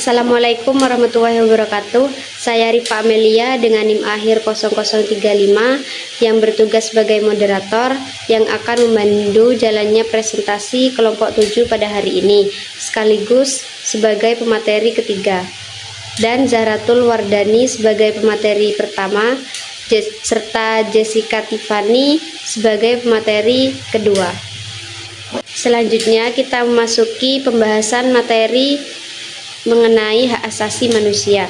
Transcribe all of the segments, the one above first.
Assalamualaikum warahmatullahi wabarakatuh. Saya Rifa Amelia dengan NIM akhir 0035 yang bertugas sebagai moderator yang akan memandu jalannya presentasi kelompok 7 pada hari ini sekaligus sebagai pemateri ketiga, dan Zahratul Wardani sebagai pemateri pertama serta Jessica Tiffany sebagai pemateri kedua. Selanjutnya kita memasuki pembahasan materi mengenai hak asasi manusia.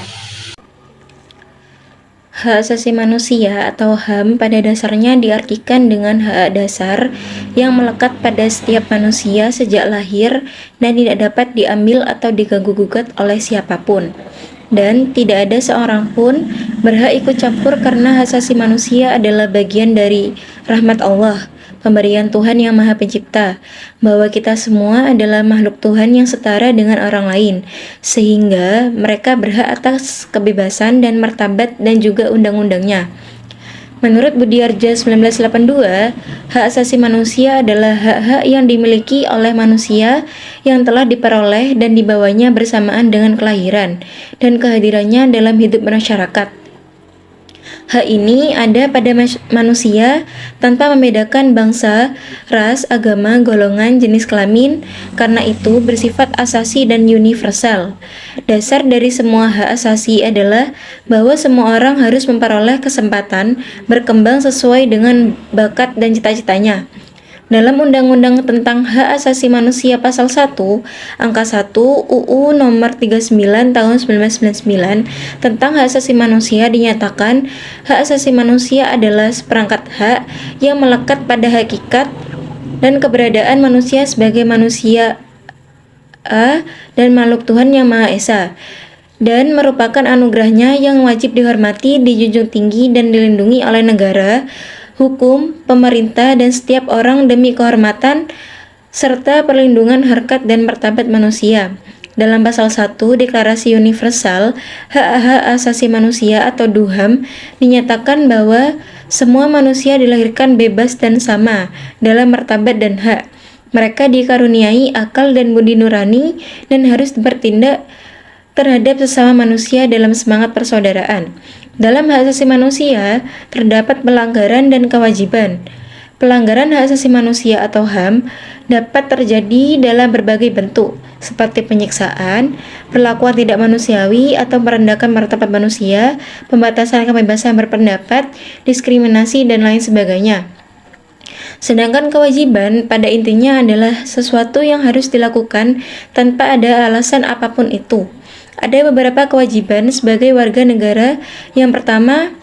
Hak asasi manusia atau HAM pada dasarnya diartikan dengan hak dasar yang melekat pada setiap manusia sejak lahir dan tidak dapat diambil atau diganggu-gugat oleh siapapun. Dan tidak ada seorang pun berhak ikut campur karena hak asasi manusia adalah bagian dari rahmat Allah, pemberian Tuhan yang Maha Pencipta, bahwa kita semua adalah makhluk Tuhan yang setara dengan orang lain, sehingga mereka berhak atas kebebasan dan martabat dan juga undang-undangnya. Menurut Budiarja 1982, hak asasi manusia adalah hak-hak yang dimiliki oleh manusia yang telah diperoleh dan dibawanya bersamaan dengan kelahiran dan kehadirannya dalam hidup masyarakat. Hak ini ada pada manusia tanpa membedakan bangsa, ras, agama, golongan, jenis kelamin, karena itu bersifat asasi dan universal. Dasar dari semua hak asasi adalah bahwa semua orang harus memperoleh kesempatan berkembang sesuai dengan bakat dan cita-citanya. Dalam Undang-Undang tentang Hak Asasi Manusia Pasal 1, Angka 1 UU Nomor 39 Tahun 1999 tentang Hak Asasi Manusia dinyatakan, hak asasi manusia adalah seperangkat hak yang melekat pada hakikat dan keberadaan manusia sebagai manusia dan makhluk Tuhan yang Maha Esa, dan merupakan anugerahnya yang wajib dihormati, dijunjung tinggi, dan dilindungi oleh negara, hukum, pemerintah, dan setiap orang demi kehormatan serta perlindungan harkat dan martabat manusia. Dalam pasal 1 Deklarasi Universal Hak-Hak Asasi Manusia atau DUHAM dinyatakan bahwa semua manusia dilahirkan bebas dan sama dalam martabat dan hak. Mereka dikaruniai akal dan budi nurani dan harus bertindak terhadap sesama manusia dalam semangat persaudaraan. Dalam hak asasi manusia, terdapat pelanggaran dan kewajiban. Pelanggaran hak asasi manusia atau HAM dapat terjadi dalam berbagai bentuk, seperti penyiksaan, perlakuan tidak manusiawi atau merendahkan martabat manusia, pembatasan kebebasan berpendapat, diskriminasi, dan lain sebagainya. Sedangkan kewajiban pada intinya adalah sesuatu yang harus dilakukan tanpa ada alasan apapun itu. Ada beberapa kewajiban sebagai warga negara. Yang pertama,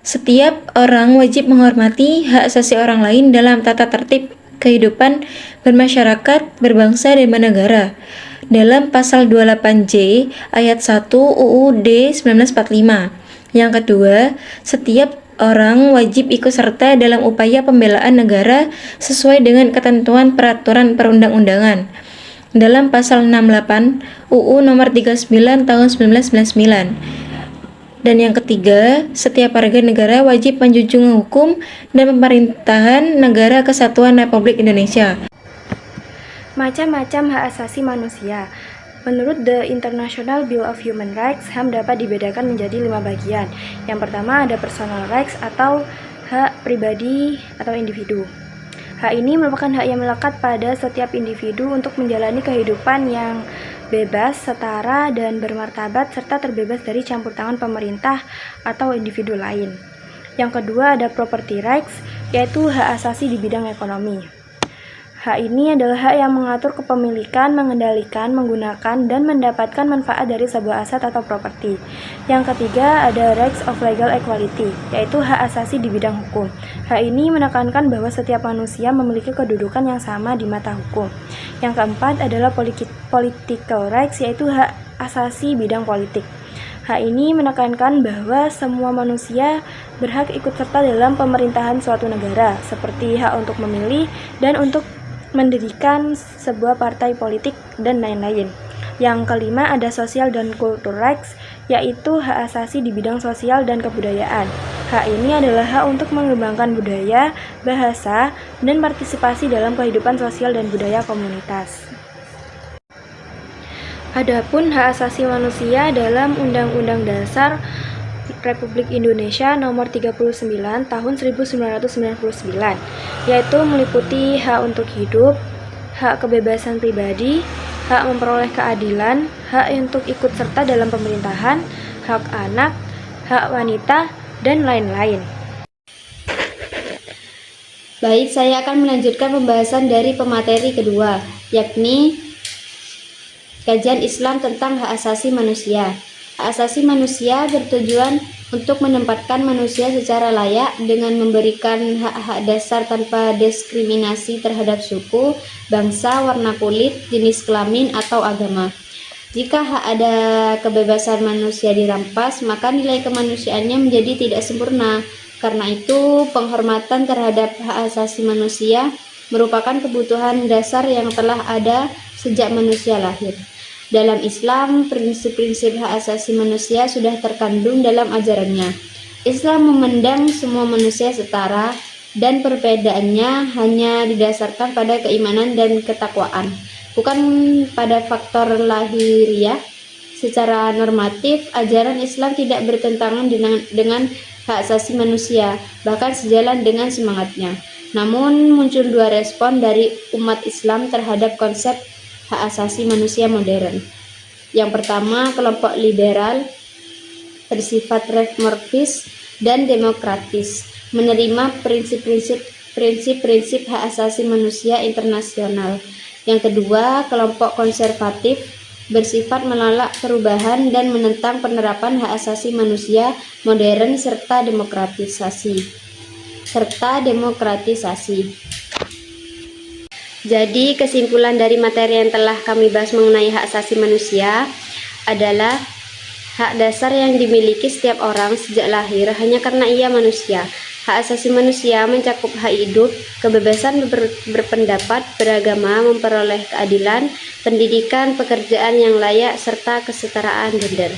setiap orang wajib menghormati hak asasi orang lain dalam tata tertib kehidupan bermasyarakat, berbangsa, dan bernegara. Dalam pasal 28J ayat 1 UUD 1945. Yang kedua, setiap orang wajib ikut serta dalam upaya pembelaan negara sesuai dengan ketentuan peraturan perundang-undangan. Dalam pasal 68 UU Nomor 39 Tahun 1999. Dan yang ketiga, setiap warga negara wajib menjunjung hukum dan pemerintahan Negara Kesatuan Republik Indonesia. Macam-macam hak asasi manusia. Menurut The International Bill of Human Rights, HAM dapat dibedakan menjadi 5 bagian. Yang pertama ada personal rights atau hak pribadi atau individu. Hak ini merupakan hak yang melekat pada setiap individu untuk menjalani kehidupan yang bebas, setara, dan bermartabat, serta terbebas dari campur tangan pemerintah atau individu lain. Yang kedua ada property rights, yaitu hak asasi di bidang ekonomi. Hak ini adalah hak yang mengatur kepemilikan, mengendalikan, menggunakan, dan mendapatkan manfaat dari sebuah aset atau properti. Yang ketiga ada rights of legal equality, yaitu hak asasi di bidang hukum. Hak ini menekankan bahwa setiap manusia memiliki kedudukan yang sama di mata hukum. Yang keempat adalah political rights, yaitu hak asasi bidang politik. Hak ini menekankan bahwa semua manusia berhak ikut serta dalam pemerintahan suatu negara, seperti hak untuk memilih dan untuk mendirikan sebuah partai politik dan lain-lain. Yang kelima ada social dan cultural rights, yaitu hak asasi di bidang sosial dan kebudayaan. Hak ini adalah hak untuk mengembangkan budaya, bahasa, dan partisipasi dalam kehidupan sosial dan budaya komunitas. Adapun hak asasi manusia dalam Undang-Undang Dasar Republik Indonesia Nomor 39 Tahun 1999, yaitu meliputi hak untuk hidup, hak kebebasan pribadi, hak memperoleh keadilan, hak untuk ikut serta dalam pemerintahan, hak anak, hak wanita, dan lain-lain. Baik, saya akan melanjutkan pembahasan dari pemateri kedua, yakni kajian Islam tentang hak asasi manusia. Hak asasi manusia bertujuan untuk menempatkan manusia secara layak dengan memberikan hak-hak dasar tanpa diskriminasi terhadap suku, bangsa, warna kulit, jenis kelamin, atau agama. Jika hak ada kebebasan manusia dirampas, maka nilai kemanusiaannya menjadi tidak sempurna. Karena itu, penghormatan terhadap hak asasi manusia merupakan kebutuhan dasar yang telah ada sejak manusia lahir. Dalam Islam, prinsip-prinsip hak asasi manusia sudah terkandung dalam ajarannya. Islam memandang semua manusia setara dan perbedaannya hanya didasarkan pada keimanan dan ketakwaan, bukan pada faktor lahiriah. Secara normatif, ajaran Islam tidak bertentangan dengan hak asasi manusia, bahkan sejalan dengan semangatnya. Namun, muncul dua respon dari umat Islam terhadap konsep hak asasi manusia modern. Yang pertama, kelompok liberal bersifat reformis dan demokratis, menerima prinsip-prinsip hak asasi manusia internasional. Yang kedua, kelompok konservatif bersifat menolak perubahan dan menentang penerapan hak asasi manusia modern serta demokratisasi. Jadi, kesimpulan dari materi yang telah kami bahas mengenai hak asasi manusia adalah hak dasar yang dimiliki setiap orang sejak lahir hanya karena ia manusia. Hak asasi manusia mencakup hak hidup, kebebasan berpendapat, beragama, memperoleh keadilan, pendidikan, pekerjaan yang layak, serta kesetaraan gender.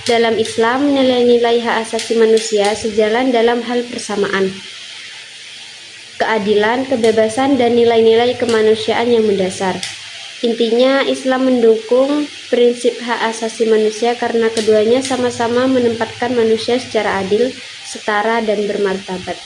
Dalam Islam, nilai-nilai hak asasi manusia sejalan dalam hal persamaan, keadilan, kebebasan, dan nilai-nilai kemanusiaan yang mendasar. Intinya, Islam mendukung prinsip hak asasi manusia karena keduanya sama-sama menempatkan manusia secara adil, setara, dan bermartabat.